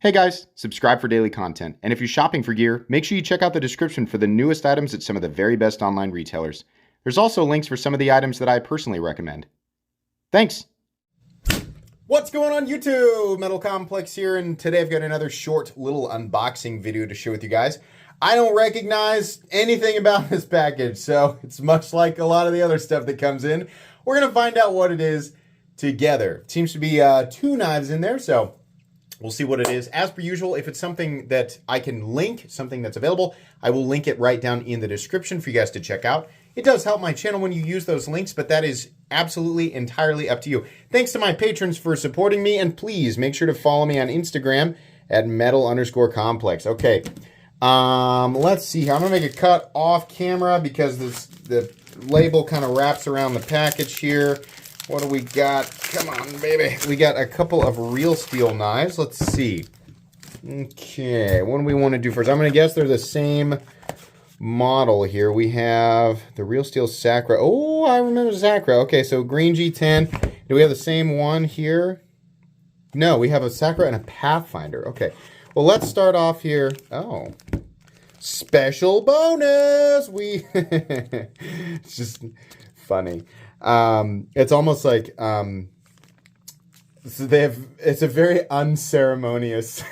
Hey guys, subscribe for daily content. And if you're shopping for gear, make sure you check out the description for the newest items at some of the very best online retailers. There's also links for some of the items that I personally recommend. Thanks! What's going on YouTube? Metal Complex here, and today I've got another short little unboxing video to share with you guys. I don't recognize anything about this package, so it's much like a lot of the other stuff that comes in. We're going to find out what it is together. It seems to be two knives in there, so we'll see what it is. As per usual, if it's something that I can link, something that's available, I will link it right down in the description for you guys to check out. It does help my channel when you use those links, but that is absolutely entirely up to you. Thanks to my patrons for supporting me, and please make sure to follow me on Instagram at metal_complex. Okay, let's see here. I'm gonna make a cut off camera because the label kind of wraps around the package here. What do we got? Come on, baby. We got a couple of Real Steel knives. Let's see. Okay, what do we want to do first? I'm going to guess they're the same model here. We have the Real Steel Sacra. Oh, I remember Sacra. Okay, so green G10. Do we have the same one here? No, we have a Sacra and a Pathfinder. Okay, well, let's start off here. Oh, special bonus. It's just funny. It's almost like so it's a very unceremonious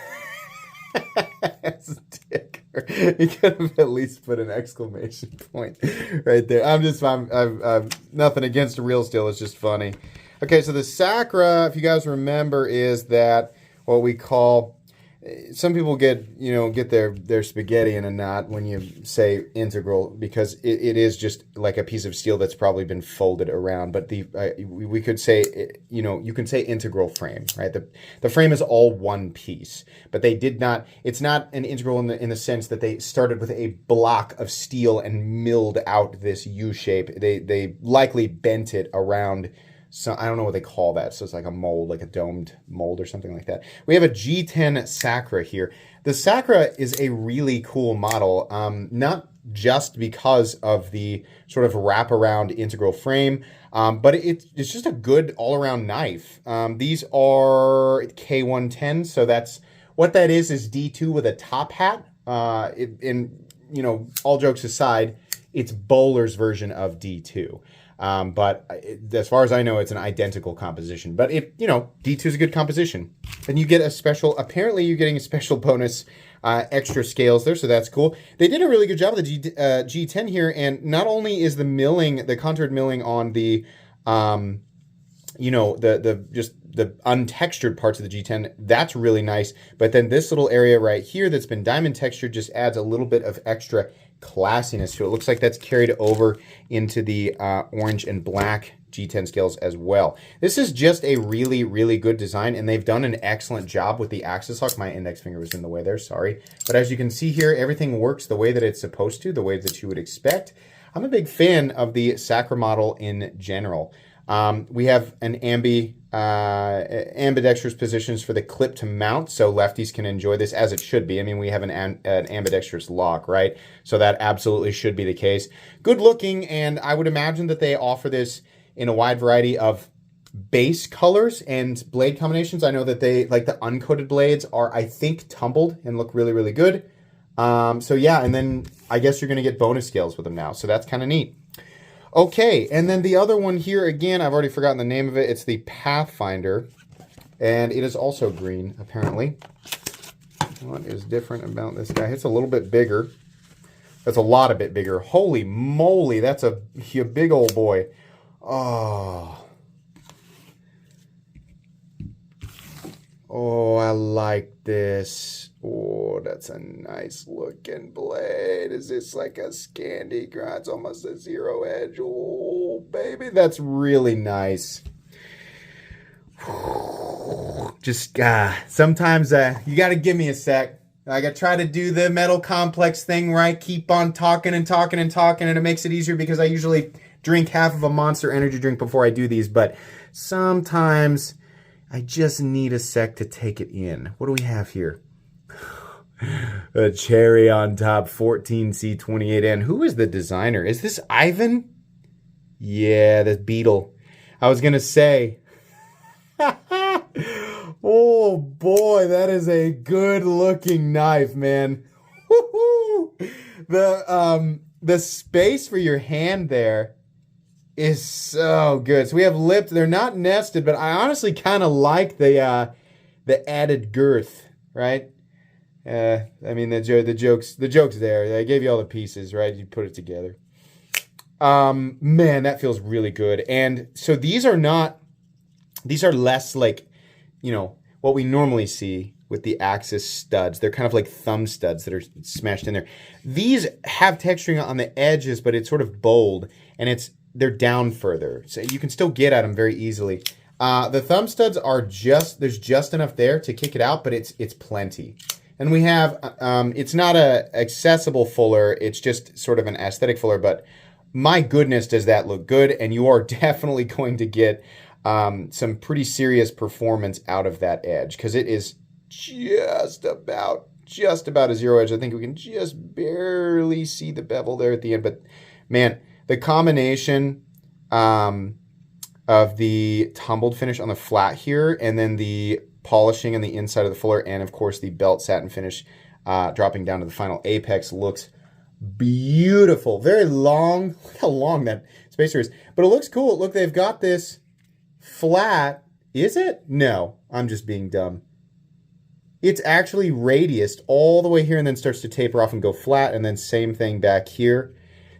sticker. You could have at least put an exclamation point right there. I'm nothing against Real Steel, it's just funny. Okay, so the Sacra, if you guys remember, is that what we call, some people get their spaghetti in a knot when you say integral, because it is just like a piece of steel that's probably been folded around. But we could say, you can say integral frame, right? The frame is all one piece, but they did not. It's not an integral in the sense that they started with a block of steel and milled out this U shape. They likely bent it around. So I don't know what they call that. So it's like a mold, like a domed mold or something like that. We have a G10 Sacra here. The Sacra is a really cool model, not just because of the sort of wraparound integral frame, but it's just a good all-around knife. These are K110, so that's what that is D2 with a top hat. All jokes aside, it's Bowler's version of D2. But as far as I know, it's an identical composition. But if, D2 is a good composition, then you get a special, apparently you're getting a special bonus extra scales there, so that's cool. They did a really good job with the G10 here, and not only is the milling, the contoured milling on the, just the untextured parts of the G10, that's really nice. But then this little area right here that's been diamond textured just adds a little bit of extra classiness to it. Looks like that's carried over into the orange and black G10 scales as well. This is just a really, really good design, and they've done an excellent job with the axis lock. My index finger was in the way there, sorry. But as you can see here, everything works the way that it's supposed to, the way that you would expect. I'm a big fan of the Sacra model in general. We have an ambidextrous positions for the clip to mount, so lefties can enjoy this as it should be. I mean, we have an ambidextrous lock, right? So that absolutely should be the case. Good looking, and I would imagine that they offer this in a wide variety of base colors and blade combinations. I know that they, like the uncoated blades are, I think, tumbled and look really, really good. So yeah, and then I guess you're going to get bonus scales with them now, so that's kind of neat. Okay, and then the other one here, again, I've already forgotten the name of it. It's the Pathfinder, and it is also green, apparently. What is different about this guy? It's a little bit bigger. That's a lot of bit bigger. Holy moly, that's a big old boy. Oh. Oh, I like this. Oh, that's a nice looking blade. Is this like a Scandi grind? It's almost a zero edge. Oh, baby, that's really nice. Just, sometimes you got to give me a sec. I got to try to do the Metal Complex thing right. Keep on talking and talking and talking, and it makes it easier because I usually drink half of a Monster Energy drink before I do these, but sometimes I just need a sec to take it in. What do we have here? A cherry on top 14C28N. Who is the designer? Is this Ivan? Yeah, the Beetle. I was going to say, Oh boy, that is a good looking knife, man. Woo-hoo. The space for your hand there is so good. So we have lipped. They're not nested, but I honestly kind of like the added girth, right? I mean the joke's there. They gave you all the pieces, right? You put it together. Man, that feels really good. And so these are less like, what we normally see with the Axis studs. They're kind of like thumb studs that are smashed in there. These have texturing on the edges, but it's sort of bold, and they're down further. So you can still get at them very easily. The thumb studs there's just enough there to kick it out, but it's plenty. And we have, it's not a accessible fuller, it's just sort of an aesthetic fuller, but my goodness, does that look good? And you are definitely going to get some pretty serious performance out of that edge, because it is just about a zero edge. I think we can just barely see the bevel there at the end, but man, the combination of the tumbled finish on the flat here, and then the polishing on the inside of the fuller, and of course the belt satin finish dropping down to the final apex looks beautiful. Very long. Look how long that spacer is. But it looks cool. Look, they've got this flat. Is it? No, I'm just being dumb. It's actually radiused all the way here and then starts to taper off and go flat, and then same thing back here.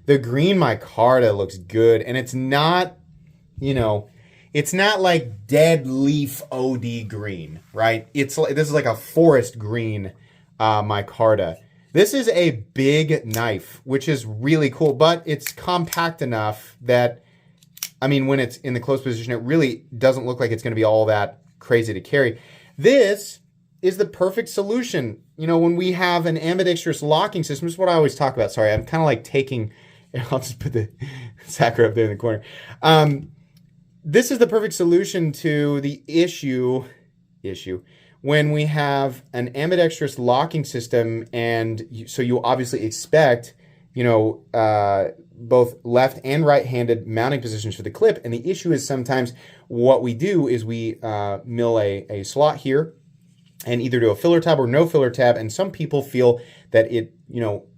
The green micarta looks good, and it's not, it's not like dead leaf OD green, right? This is like a forest green micarta. This is a big knife, which is really cool, but it's compact enough that, when it's in the close position, it really doesn't look like it's going to be all that crazy to carry. This is the perfect solution. When we have an ambidextrous locking system, this is what I always talk about. Sorry, I'm kind of like taking, I'll just put the Sakura up there in the corner. This is the perfect solution to the issue when we have an ambidextrous locking system, and so you obviously expect, both left and right-handed mounting positions for the clip. And the issue is sometimes what we do is we mill a slot here and either do a filler tab or no filler tab. And some people feel that it,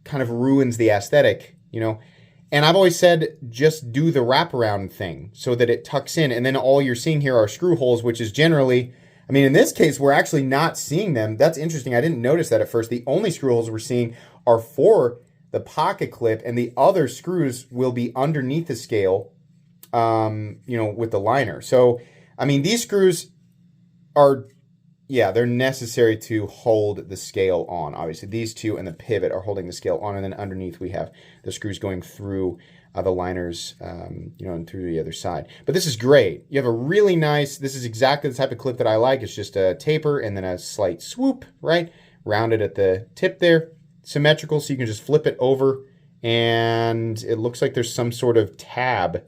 kind of ruins the aesthetic, And I've always said, just do the wraparound thing so that it tucks in. And then all you're seeing here are screw holes, which is generally, in this case, we're actually not seeing them. That's interesting. I didn't notice that at first. The only screw holes we're seeing are for the pocket clip, and the other screws will be underneath the scale, with the liner. So, these screws are, they're necessary to hold the scale on. Obviously, these two and the pivot are holding the scale on, and then underneath we have the screws going through the liners, and through the other side. But this is great. You have a really nice, this is exactly the type of clip that I like. It's just a taper and then a slight swoop, right? Rounded at the tip there. Symmetrical, so you can just flip it over, and it looks like there's some sort of tab.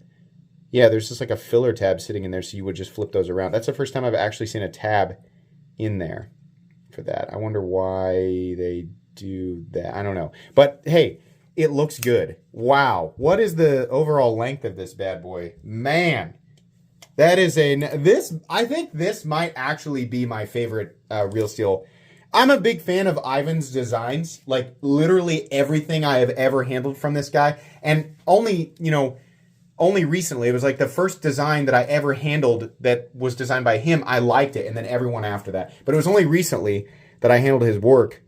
Yeah, there's just like a filler tab sitting in there, so you would just flip those around. That's the first time I've actually seen a tab in there for that. I wonder why they do that. I don't know. But hey, it looks good. Wow. What is the overall length of this bad boy? Man, that is I think this might actually be my favorite Real Steel. I'm a big fan of Ivan's designs, like literally everything I have ever handled from this guy. And only recently, it was like the first design that I ever handled that was designed by him, I liked it, and then everyone after that. But it was only recently that I handled his work.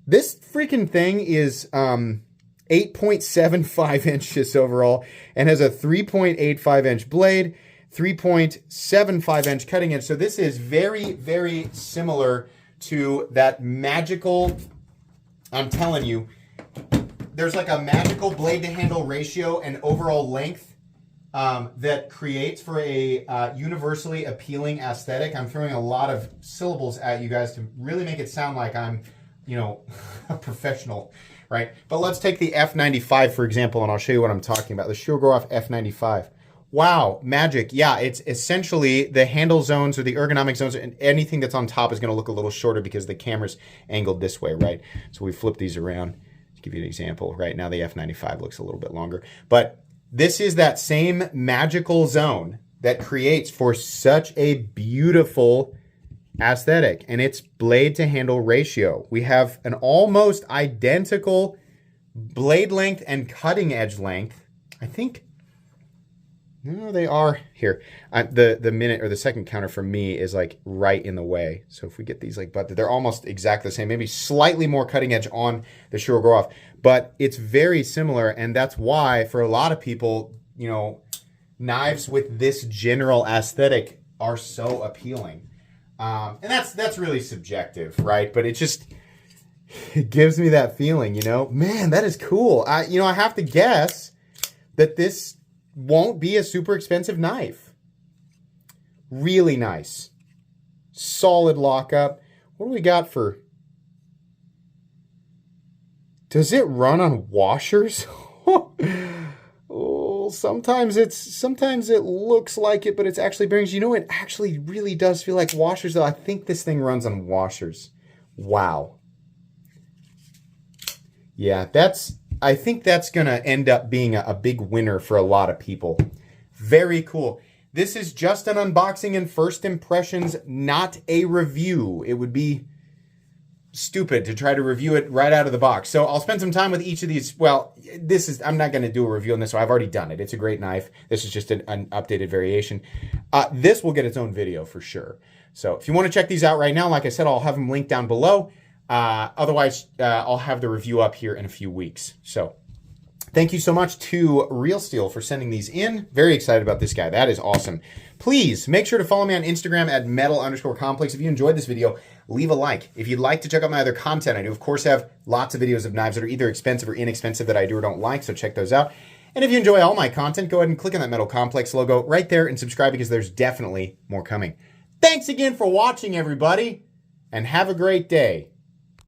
This freaking thing is 8.75 inches overall and has a 3.85 inch blade, 3.75 inch cutting edge. So this is very, very similar to that magical, I'm telling you, there's like a magical blade to handle ratio and overall length that creates for a universally appealing aesthetic. I'm throwing a lot of syllables at you guys to really make it sound like I'm, a professional, right? But let's take the F95, for example, and I'll show you what I'm talking about. The Shogorov F95. Wow, magic. Yeah, it's essentially the handle zones or the ergonomic zones, and anything that's on top is going to look a little shorter because the camera's angled this way, right? So we flip these around to give you an example. Right now the F95 looks a little bit longer. But this is that same magical zone that creates for such a beautiful aesthetic, and it's blade to handle ratio. We have an almost identical blade length and cutting edge length. I think, no, they are here. The minute or the second counter for me is like right in the way. So if we get these like, but they're almost exactly the same, maybe slightly more cutting edge on the Shuro Grow Off, but it's very similar. And that's why for a lot of people, you know, knives with this general aesthetic are so appealing. And that's really subjective, right? But it gives me that feeling, you know, man, that is cool. I have to guess that this won't be a super expensive knife. Really nice. Solid lockup. What do we got for... Does it run on washers? Oh, sometimes it looks like it, but it's actually bearings. You know, it actually really does feel like washers, though. I think this thing runs on washers. Wow. Yeah, I think that's going to end up being a big winner for a lot of people. Very cool. This is just an unboxing and first impressions, not a review. It would be stupid to try to review it right out of the box. So I'll spend some time with each of these. Well, I'm not going to do a review on this, so I've already done it. It's a great knife. This is just an updated variation. This will get its own video for sure. So if you want to check these out right now, like I said, I'll have them linked down below. Otherwise, I'll have the review up here in a few weeks. So thank you so much to Real Steel for sending these in. Very excited about this guy. That is awesome. Please make sure to follow me on Instagram at metal_complex. If you enjoyed this video, leave a like. If you'd like to check out my other content, I do, of course, have lots of videos of knives that are either expensive or inexpensive that I do or don't like, so check those out. And if you enjoy all my content, go ahead and click on that Metal Complex logo right there and subscribe because there's definitely more coming. Thanks again for watching, everybody, and have a great day.